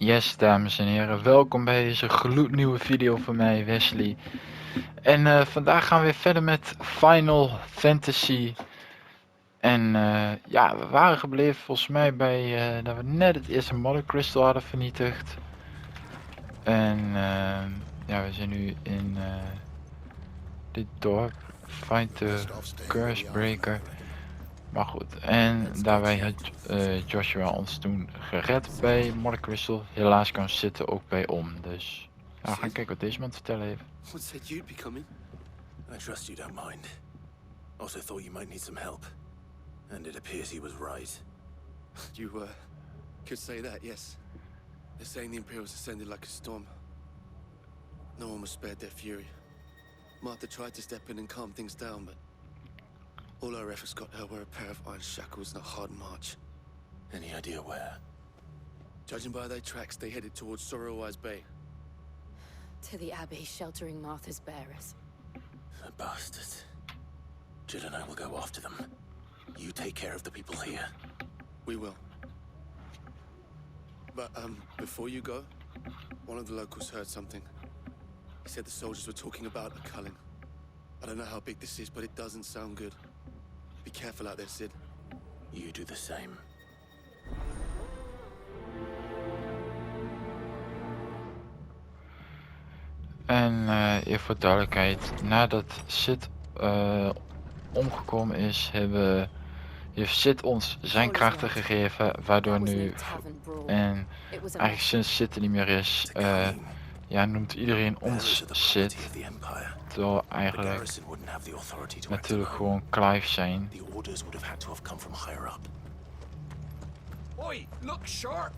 Yes, dames en heren, welkom bij deze gloednieuwe video van mij, Wesley. En vandaag gaan we weer verder met Final Fantasy. En ja, we waren gebleven volgens mij bij dat we net het eerste Mother Crystal hadden vernietigd. En ja, we zijn nu in dit dorp. Find the Cursebreaker. Maar goed, en daarbij had Joshua ons toen gered bij Mother Crystal. Helaas kan zitten ook bij om, dus nou, we gaan kijken wat deze man te vertellen heeft. What said you'd be coming? I trust you don't mind. Also thought you might need some help. And it appears he was right. You, could say that, yes. They're saying the Imperials ascended like a storm. No one was spared their fury. Martha tried to step in and calm things down, but all our efforts got her were a pair of iron shackles and a hard march. Any idea where? Judging by their tracks, they headed towards Sorrowwise Bay. To the Abbey, sheltering Martha's bearers. The bastards. Jill and I will go after them. You take care of the people here. We will. But, before you go, one of the locals heard something. He said the soldiers were talking about a culling. I don't know how big this is, but it doesn't sound good. Be careful out there, Sid. You do the same. En even voor duidelijkheid, nadat Sid omgekomen is, heeft Sid ons zijn krachten gegeven, waardoor nu, en eigenlijk sinds Sid er niet meer is, ja, noemt iedereen ons Sid, terwijl eigenlijk natuurlijk gewoon Clive zijn. Oi, look sharp!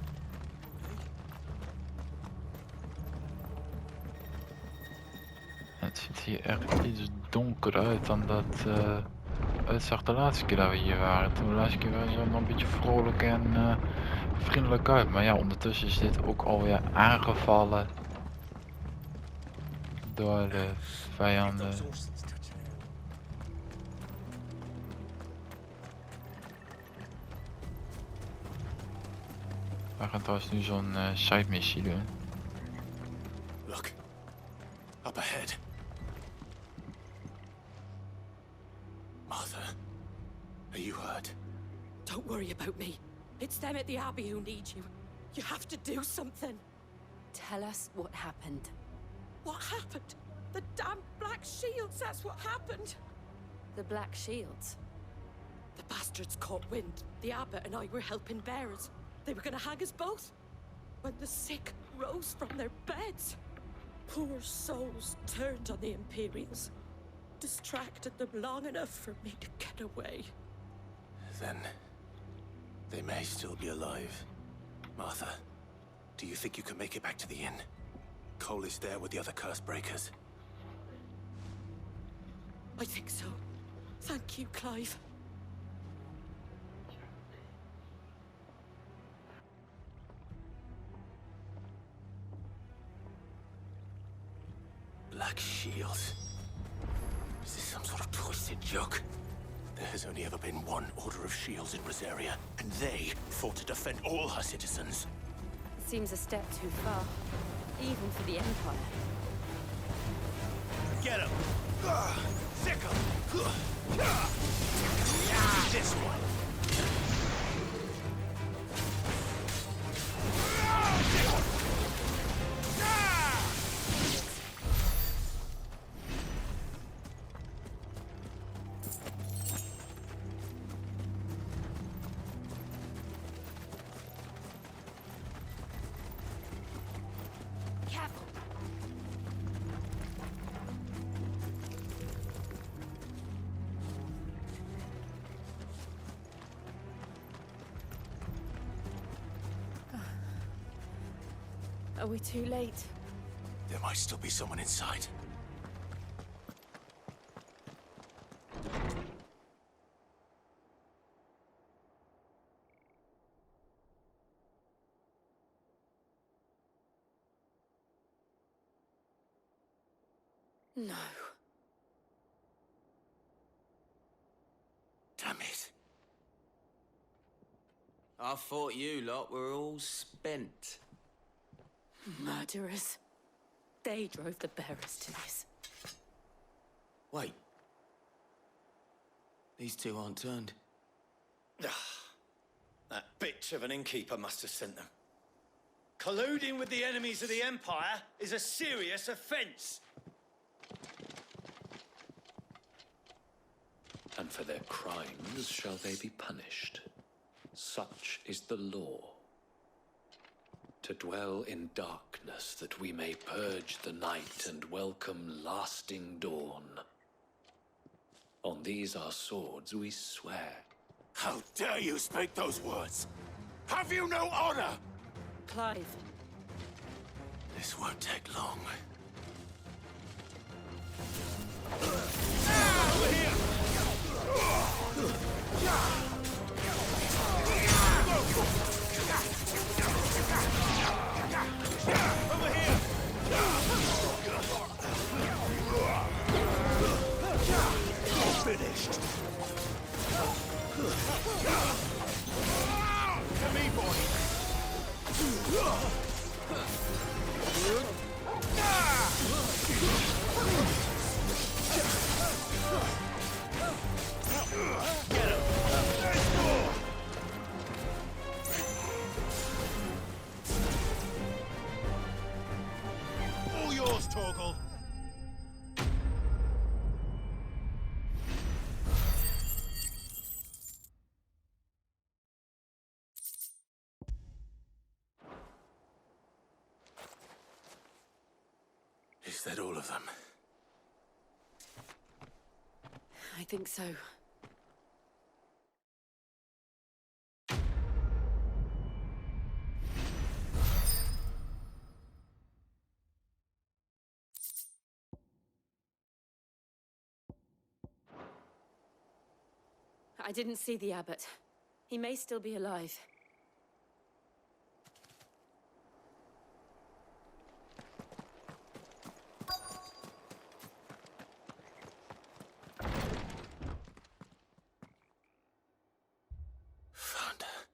Het ziet hier echt iets donkerder uit dan dat het zag de laatste keer dat we hier waren. Toen de laatste keer waren ze allemaal een beetje vrolijk en vriendelijk uit. Maar ja, ondertussen is dit ook alweer aangevallen door de vijanden. We gaan trouwens nu zo'n side missie doen. Look. Up ahead. Martha, are you hurt? Don't worry about me. It's them at the Abbey who need you. You have to do something. Tell us what happened. What happened? The damn Black Shields, that's what happened. The Black Shields? The bastards caught wind. The abbot and I were helping bearers. They were gonna hang us both. When the sick rose from their beds, poor souls turned on the Imperials. Distracted them long enough for me to get away. Then they may still be alive. Martha, do you think you can make it back to the inn? Cole is there with the other curse breakers. I think so. Thank you, Clive. Black Shields. Is this some sort of twisted joke? There has only ever been one Order of Shields in Rosaria, and they fought to defend all her citizens. It seems a step too far, even for the Empire. Get him! Sick him! This one! Careful. Are we too late? There might still be someone inside. No. Damn it. I thought you lot were all spent. Murderers. They drove the bearers to this. Wait. These two aren't turned. That bitch of an innkeeper must have sent them. Colluding with the enemies of the Empire is a serious offense. And for their crimes shall they be punished. Such is the law. To dwell in darkness that we may purge the night and welcome lasting dawn. On these our swords we swear. How dare you speak those words? Have you no honor? Clive. This won't take long. Finished. To me, boy. Get him. Let's go. All yours, Torgal. Is that all of them? I think so. I didn't see the abbot. He may still be alive. Found her.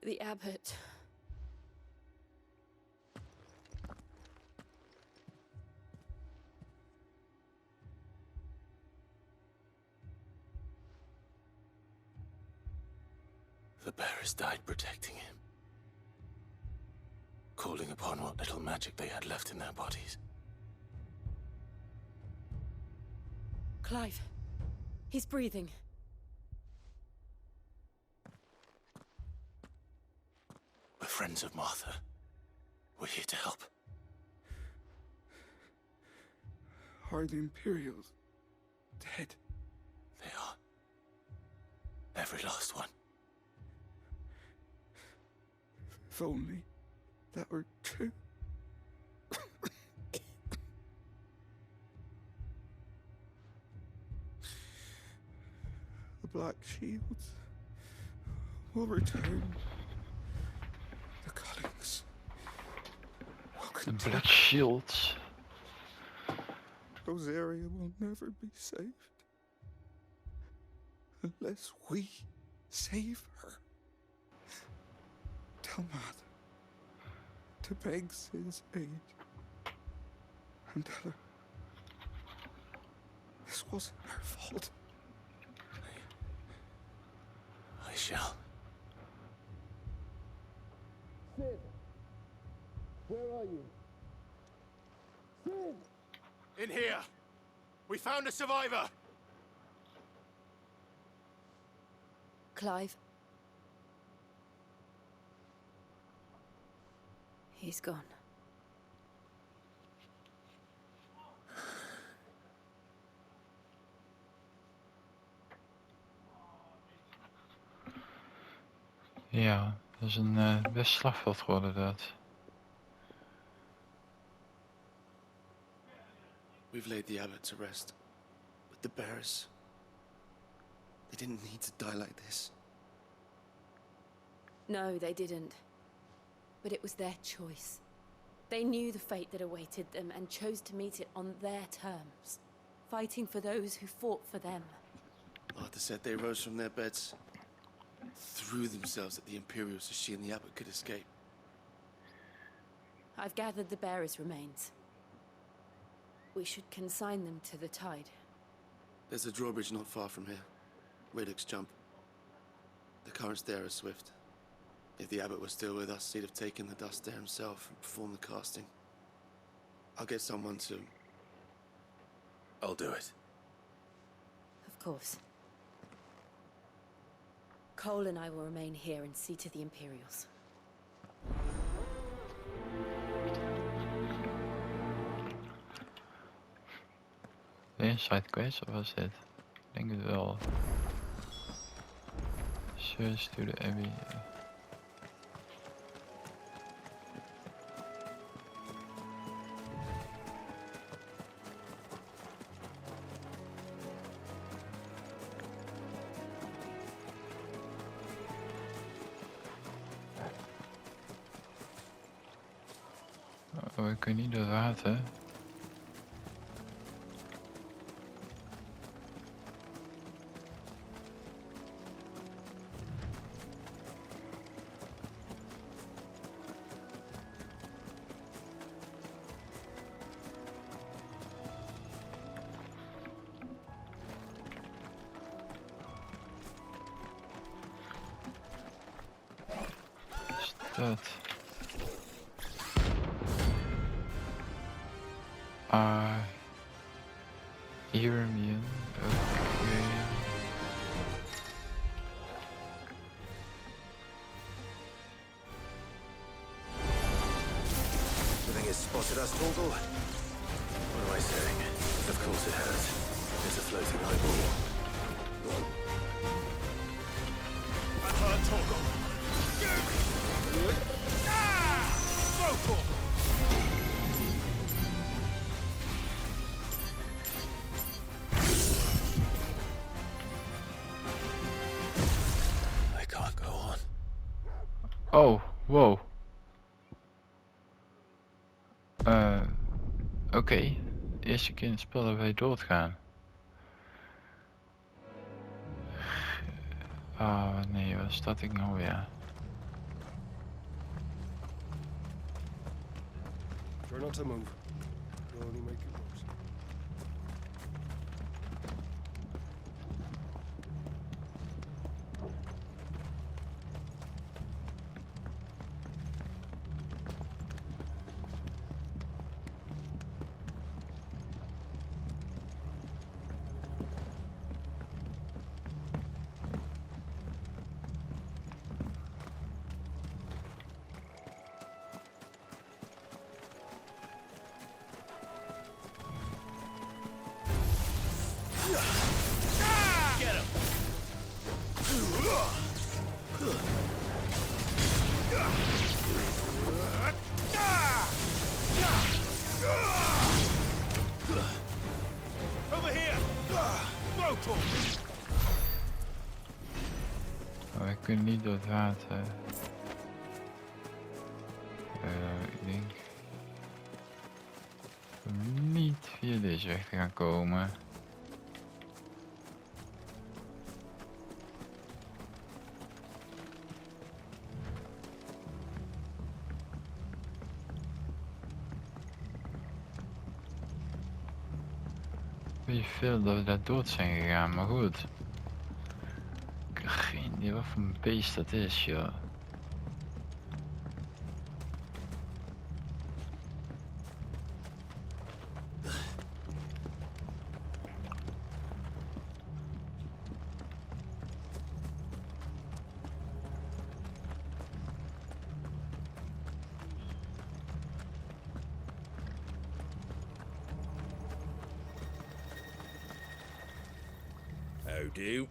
The abbot. The bearers died protecting him. Calling upon what little magic they had left in their bodies. Clive. He's breathing. We're friends of Martha. We're here to help. Are the Imperials dead? They are. Every last one. If only that were true. The Black Shields will return. The Cullings will The continue. Black Shields. Rosaria will never be saved unless we save her. Tell Mother to beg Sid's aid and tell her this wasn't her fault. I shall. Sid! Where are you? Sid! In here! We found a survivor! Clive. He's gone. Ja, dat is een best slagveld geworden dat. We've laid the abbot to rest. But the bearers... they didn't need to die like this. No, they didn't. But it was their choice. They knew the fate that awaited them and chose to meet it on their terms, fighting for those who fought for them. Martha said they rose from their beds, threw prove themselves that the Imperials so she and the Abbot could escape. I've gathered the bearers' remains. We should consign them to the tide. There's a drawbridge not far from here. Radix jump. The currents there are swift. If the Abbot was still with us, he'd have taken the dust there himself and performed the casting. I'll get someone to... I'll do it. Of course. Cole and I will remain here and see to the Imperials. Weer side quest of was dit? Ik denk het wel. Search to the Abbey. Oh, ik kan niet door het water. Dat. Iranian. Okay. You think it's spotted us, Torgal? What am I saying? Of course it has. It's a floating eyeball. I've heard Torgal. Vocal! I can't go on. Oh, wow. Oké. Eerste keer in het spel dat wij doodgaan. Ah, nee, waar staat ik nou weer? Try not to move. It'll only make it worse. Get him! Over here! Vocal! Oh, wij kunnen niet door het water. Ik denk niet via deze weg te gaan komen. Weet je veel dat we daar dood zijn gegaan, maar goed. Ik heb geen idee wat voor een beest dat is, joh. How do?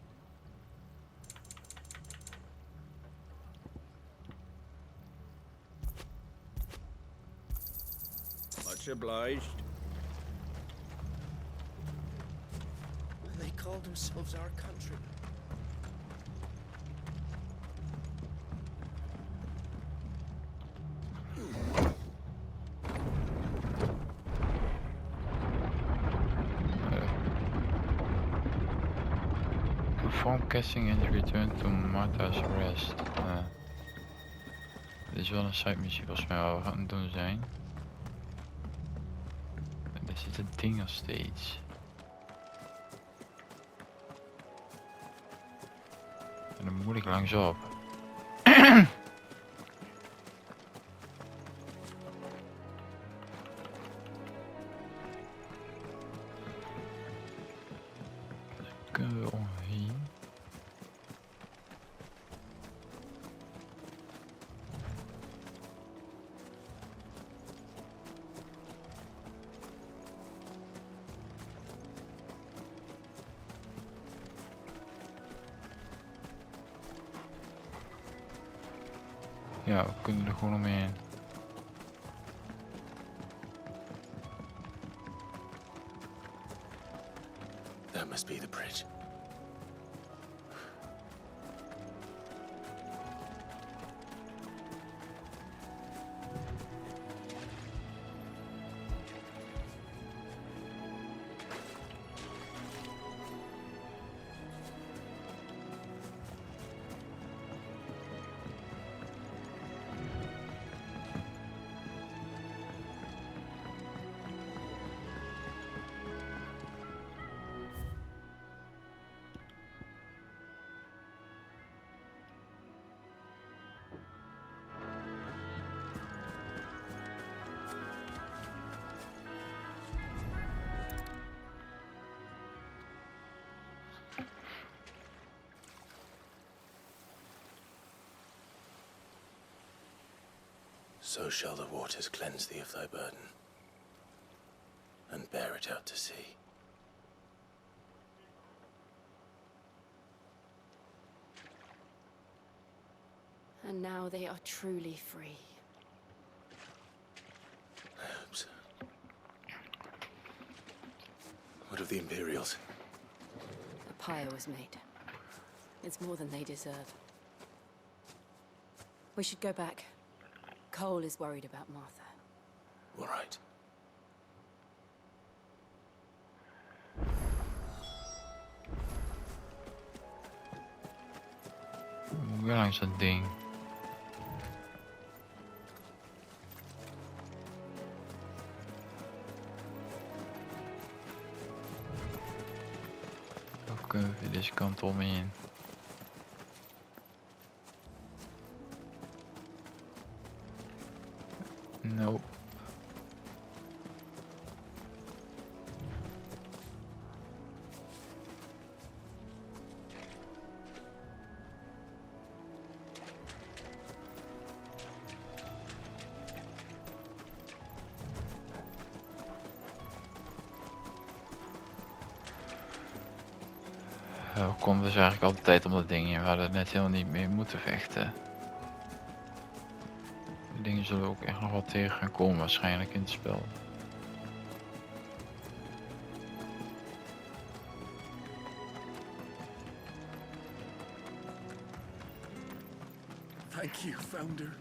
Much obliged. They call themselves our countrymen. Perform casting and return to Martha's Rest. Dit is wel een side missie volgens mij waar we gaan doen zijn. En daar zit het ding nog steeds. En dan moet ik langsop. Kunnen we omheen? Ja, we kunnen er gewoon omheen. That must be the bridge. So shall the waters cleanse thee of thy burden, and bear it out to sea. And now they are truly free. I hope so. What of the Imperials? A pyre was made. It's more than they deserve. We should go back. Cole is worried about Martha. All right. Weer langs dat ding. Ook even deze kant omheen. Nope. We komen dus eigenlijk altijd om dat ding heen. We hadden net helemaal niet meer moeten vechten. Die dingen zullen we ook echt nog wel tegen gaan komen waarschijnlijk in het spel. Thank you, Founder.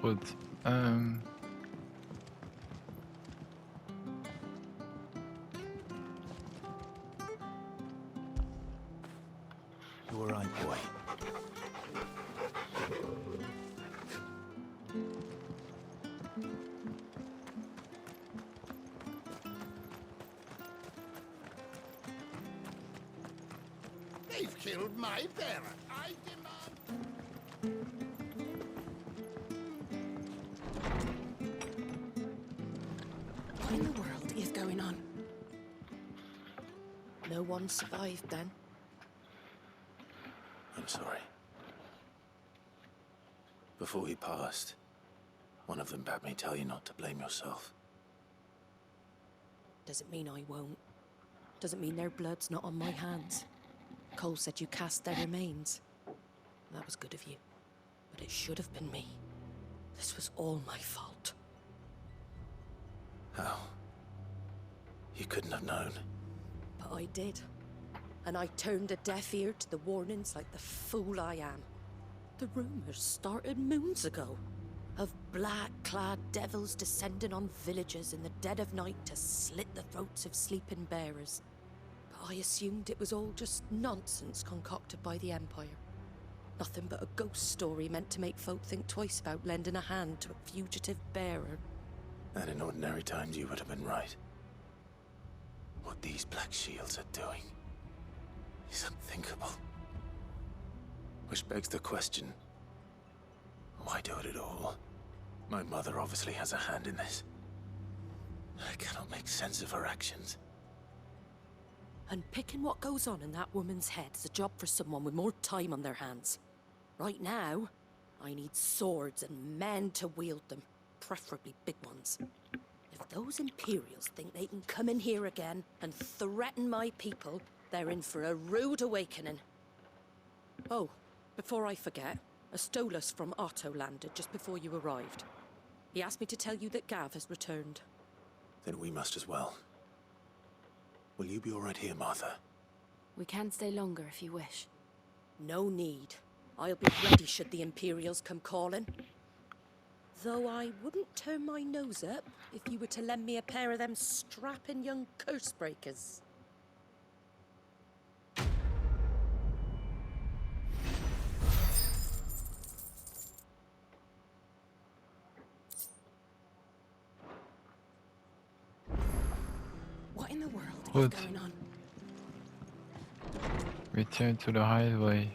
Goed. You all right, boy? They've killed my parent. I demand. What in the world is going on? No one survived then. I'm sorry. Before he passed, one of them bade me tell you not to blame yourself. Doesn't mean I won't. Doesn't mean their blood's not on my hands. Cole said you cast their remains. That was good of you. But it should have been me. This was all my fault. How? You couldn't have known. But I did. And I turned a deaf ear to the warnings like the fool I am. The rumors started moons ago. Of black-clad devils descending on villages in the dead of night to slit the throats of sleeping bearers. But I assumed it was all just nonsense concocted by the Empire. Nothing but a ghost story meant to make folk think twice about lending a hand to a fugitive bearer. And in ordinary times you would have been right. What these Black Shields are doing is unthinkable. Which begs the question, why do it at all? My mother obviously has a hand in this. I cannot make sense of her actions. And picking what goes on in that woman's head is a job for someone with more time on their hands. Right now, I need swords and men to wield them, preferably big ones. If those Imperials think they can come in here again and threaten my people, they're in for a rude awakening. Oh, before I forget, a Stolas from Otto landed just before you arrived. He asked me to tell you that Gav has returned. Then we must as well. Will you be all right here, Martha? We can stay longer if you wish. No need. I'll be ready should the Imperials come calling. Though I wouldn't turn my nose up if you were to lend me a pair of them strapping young curse breakers. What in the world is Goed. going on? Return to the highway.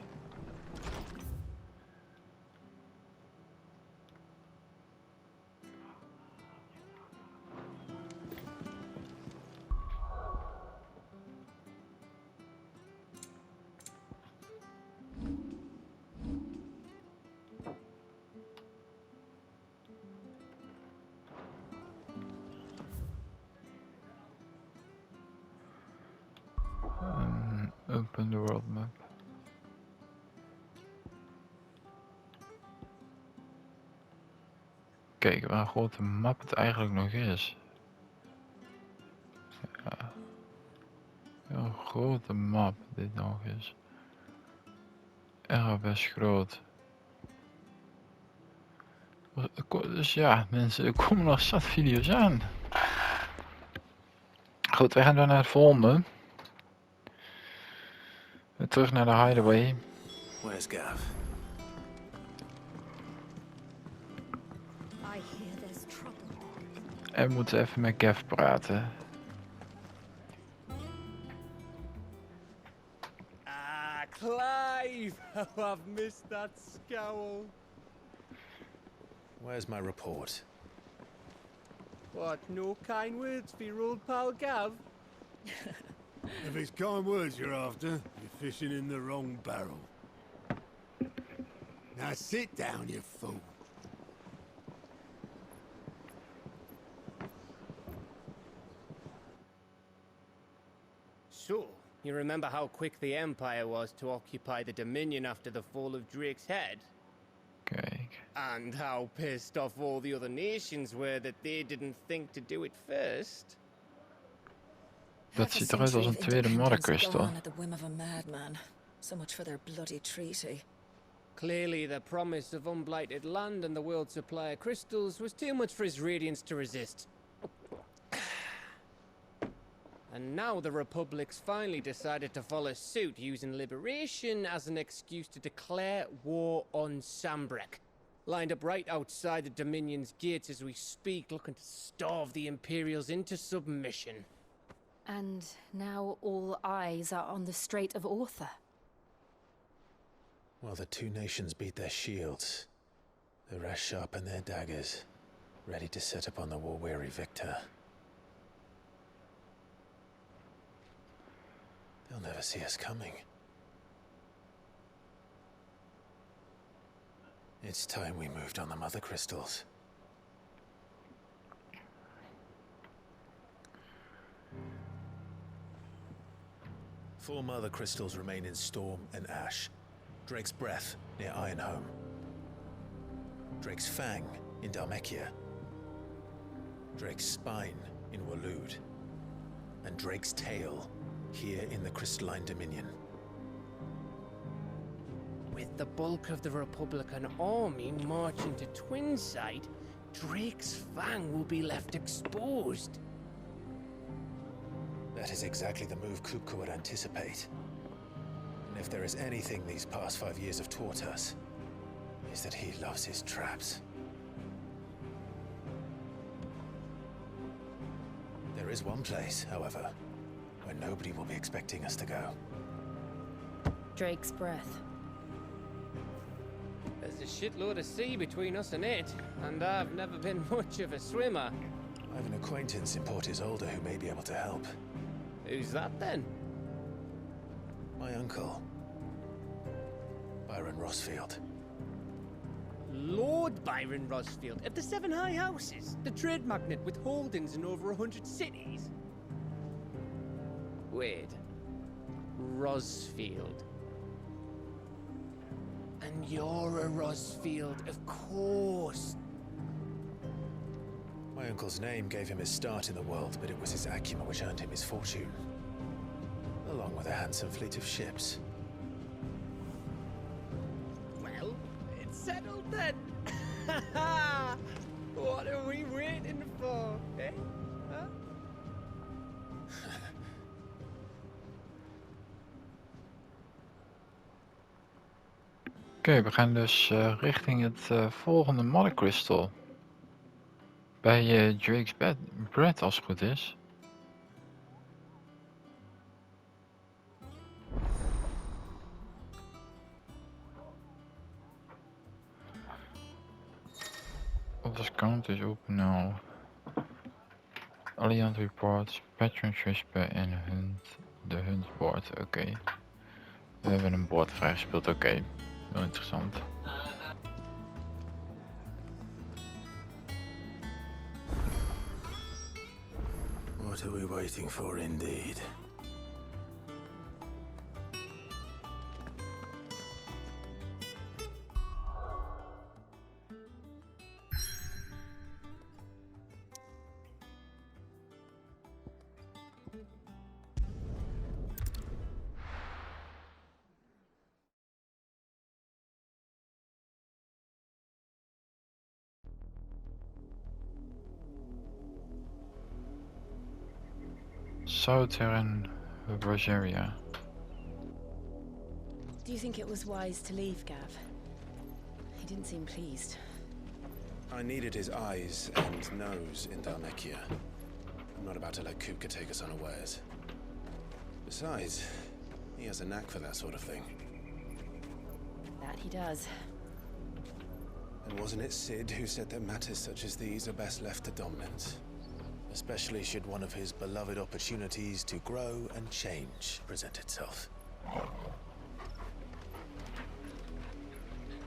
Open the world map. Kijk waar groot de map het eigenlijk nog is. Ja. Heel grote map dit nog is. Erg best groot. Dus ja mensen, er komen nog zat video's aan. Goed, wij gaan door naar het volgende. Terug naar de hideaway. Where's Gav? I hear there's trouble. En we moeten even met Gav praten. Ah, Clive! Oh, I've missed that scowl. Where's my report? What, no kind words for your old pal Gav? If it's kind words you're after, you're fishing in the wrong barrel. Now sit down, you fool. So, you remember how quick the Empire was to occupy the Dominion after the fall of Drake's Head? Kijk. And how pissed off all the other nations were that they didn't think to do it first? Dat ziet eruit als een tweede modderkristal. At the whim of a madman. So much for their bloody treaty. Clearly, the promise of unblighted land and the world's supply of crystals was too much for his radiance to resist. And now the Republic's finally decided to follow suit, using liberation as an excuse to declare war on Sambrek. Lined up right outside the Dominion's gates as we speak, looking to starve the Imperials into submission. And now all eyes are on the Strait of Author. While the two nations beat their shields, the rest sharpen their daggers, ready to set upon the war-weary victor. They'll never see us coming. It's time we moved on the mother crystals. Four mother crystals remain in Storm and Ash. Drake's Breath near Ironhome. Drake's Fang in Dhalmekia. Drake's Spine in Waloed. And Drake's Tail here in the Crystalline Dominion. With the bulk of the Republican army marching to Twinside, Drake's Fang will be left exposed. That is exactly the move Kupka would anticipate. And if there is anything these past 5 years have taught us, is that he loves his traps. There is one place, however, where nobody will be expecting us to go. Drake's Breath. There's a shitload of sea between us and it, and I've never been much of a swimmer. I have an acquaintance in Port Isolde who may be able to help. Who's that then? My uncle, Byron Rosfield. Lord Byron Rosfield of the Seven High Houses, the trade magnate with holdings in over 100 cities. Wait, Rosfield. And you're a Rosfield, of course. My uncle's name gave him his start in the world, but it was his acumen which earned him his fortune, along with a handsome fleet of ships. Well, it's settled then. What are we waiting for, eh? Huh? Oké, we gaan dus richting het volgende Mother Crystal. Bij Drake's Breath, als het goed is. Office count is open now. Alliant reports, patrons whisper en de hunt board. Oké. We hebben een board vrijgespeeld, oké. Heel interessant. What are we waiting for, indeed? Southern Rosaria. Do you think it was wise to leave, Gav? He didn't seem pleased. I needed his eyes and nose in Dhalmekia. I'm not about to let Kupka take us unawares. Besides, he has a knack for that sort of thing. That he does. And wasn't it Sid who said that matters such as these are best left to dominance? Especially should one of his beloved opportunities to grow and change present itself.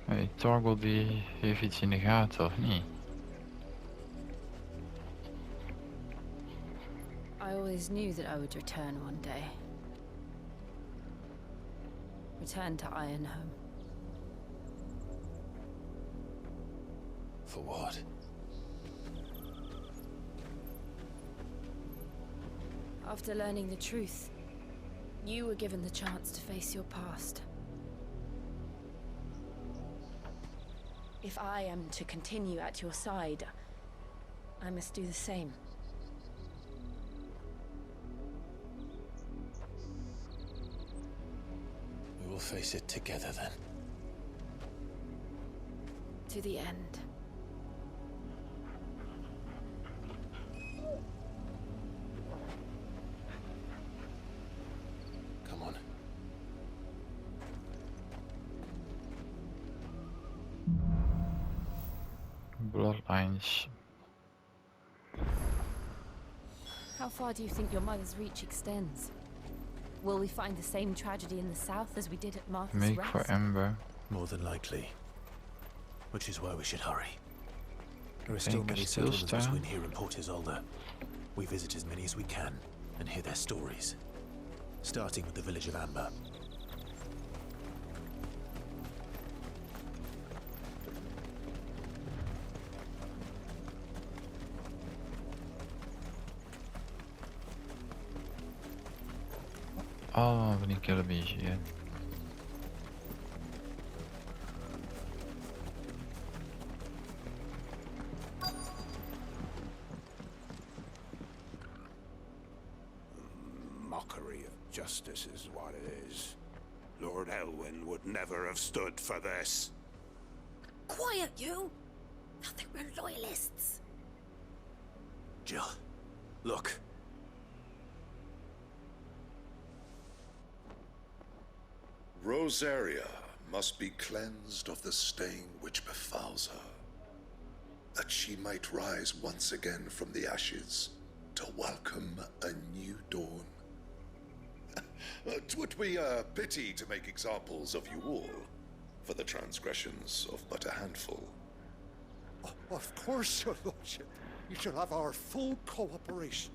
Hey, Torgal die heeft iets in de gaten, of niet? I always knew that I would return one day. Return to Ironhome. For what? After learning the truth, you were given the chance to face your past. If I am to continue at your side, I must do the same. We will face it together then. To the end. Come on. Bloodlines. How far do you think your mother's reach extends? Will we find the same tragedy in the south as we did at Martha's Make Rest? for Ember. More than likely. Which is why we should hurry. There are still many settlements between here and Port Isolde. We visit as many as we can and hear their stories. Starting with the village of Amber. Oh, van die killerbees hier. Mockery of justice is what it is. Lord Elwyn would never have stood for this. Quiet, you! Thought they were loyalists. Jill, look. Rosaria must be cleansed of the stain which befouls her, that she might rise once again from the ashes to welcome a new dawn. 'Twould be a pity to make examples of you all, for the transgressions of but a handful. Of course, your lordship. You shall have our full cooperation.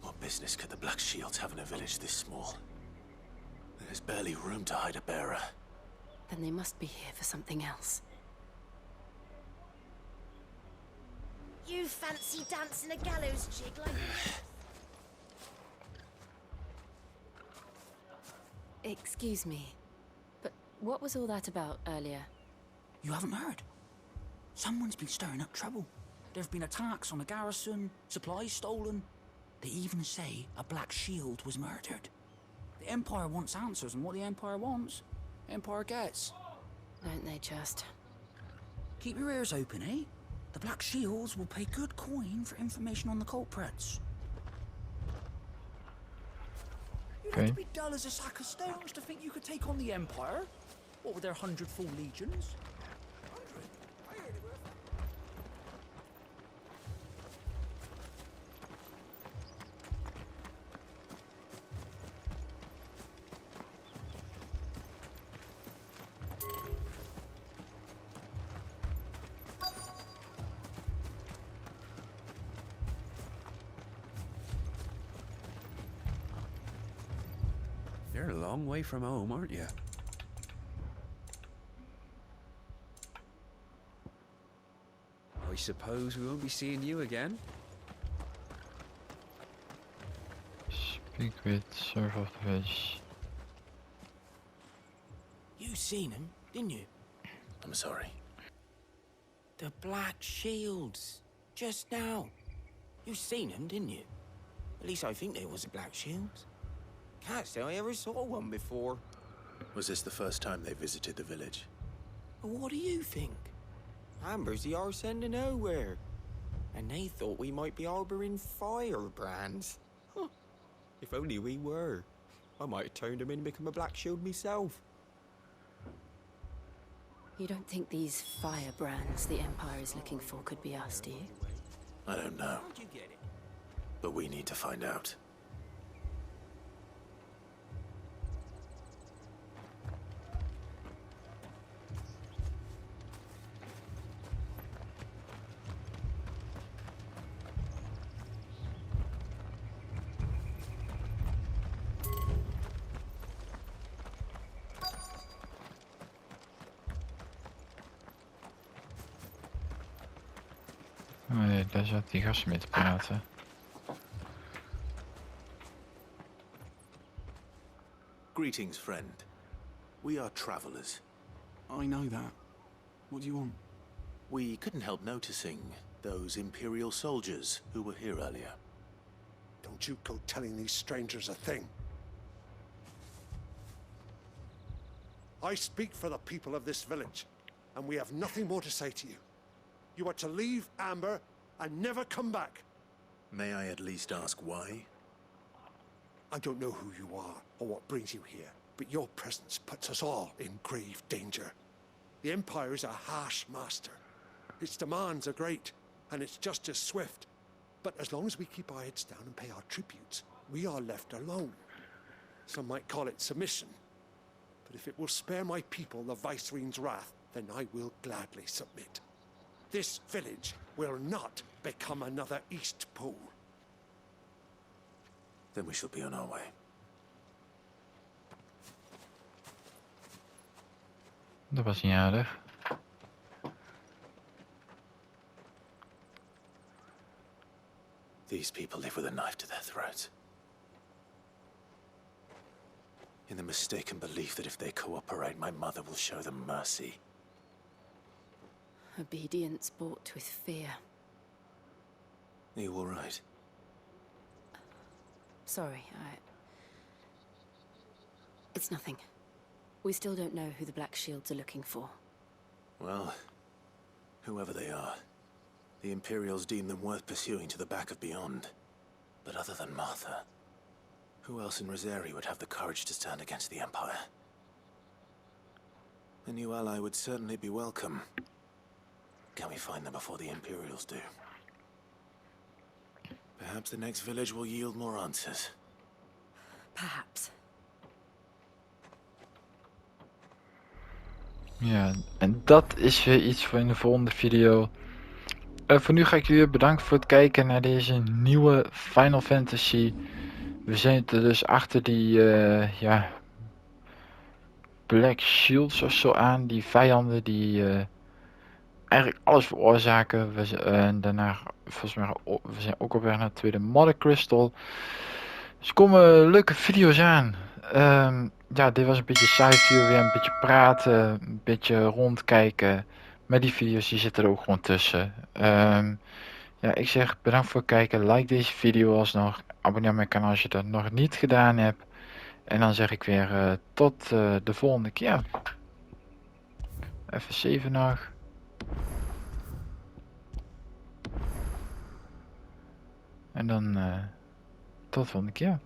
What business could the Black Shields have in a village this small? There's barely room to hide a bearer. Then they must be here for something else. You fancy dancing a gallows jig like... Excuse me, but what was all that about earlier? You haven't heard? Someone's been stirring up trouble. There have been attacks on the garrison, supplies stolen. They even say a Black Shield was murdered. The Empire wants answers, and what the Empire wants, Empire gets. Don't they just? Keep your ears open, eh? The Black Shields will pay good coin for information on the culprits. You'd have to be dull as a sack of stones to think you could take on the Empire. What with their 100 full legions? You're a long way from home, aren't you? I suppose we won't be seeing you again. Speak with serve of the village. You seen him, didn't you? I'm sorry. The Black Shields. Just now. You seen them, didn't you? At least I think there was a Black Shields. Can't say I ever saw one before. Was this the first time they visited the village? What do you think? Amber's the arse end of nowhere. And they thought we might be harboring firebrands. Huh. If only we were. I might have turned them in and become a Black Shield myself. You don't think these firebrands the Empire is looking for could be us, do you? I don't know. But we need to find out. Nee, daar zat die gast mee te praten. Greetings, friend. We are travelers. I know that. What do you want? We couldn't help noticing those Imperial soldiers who were here earlier. Don't you go telling these strangers a thing. I speak for the people of this village, and we have nothing more to say to you. You are to leave Amber and never come back. May I at least ask why? I don't know who you are or what brings you here, but your presence puts us all in grave danger. The Empire is a harsh master. Its demands are great, and its justice swift. But as long as we keep our heads down and pay our tributes, we are left alone. Some might call it submission. But if it will spare my people the Viceroy's wrath, then I will gladly submit. This village will not become another East Pole. Then we shall be on our way. Dat was niet aardig. These people live with a knife to their throats. In the mistaken belief that if they cooperate, my mother will show them mercy. Obedience bought with fear. Are you all right? Sorry, It's nothing. We still don't know who the Black Shields are looking for. Well, whoever they are, the Imperials deem them worth pursuing to the back of beyond. But other than Martha, who else in Rosari would have the courage to stand against the Empire? A new ally would certainly be welcome. Can we find them before the Imperials do? Perhaps the next village will yield more answers. Perhaps. Ja, en dat is weer iets voor in de volgende video. Voor nu ga ik jullie bedanken voor het kijken naar deze nieuwe Final Fantasy. We zijn er dus achter die ja, Black Shields of zo aan. Die vijanden die eigenlijk alles veroorzaken. En daarna, volgens mij, we zijn ook op weg naar het tweede Mother Crystal. Dus er komen leuke video's aan. Ja, dit was een beetje saai video, weer een beetje praten, een beetje rondkijken. Maar die video's die zitten er ook gewoon tussen. Ja, ik zeg bedankt voor het kijken. Like deze video alsnog. Abonneer op mijn kanaal als je dat nog niet gedaan hebt. En dan zeg ik weer tot de volgende keer. Even 7 nog. En dan tot de volgende keer.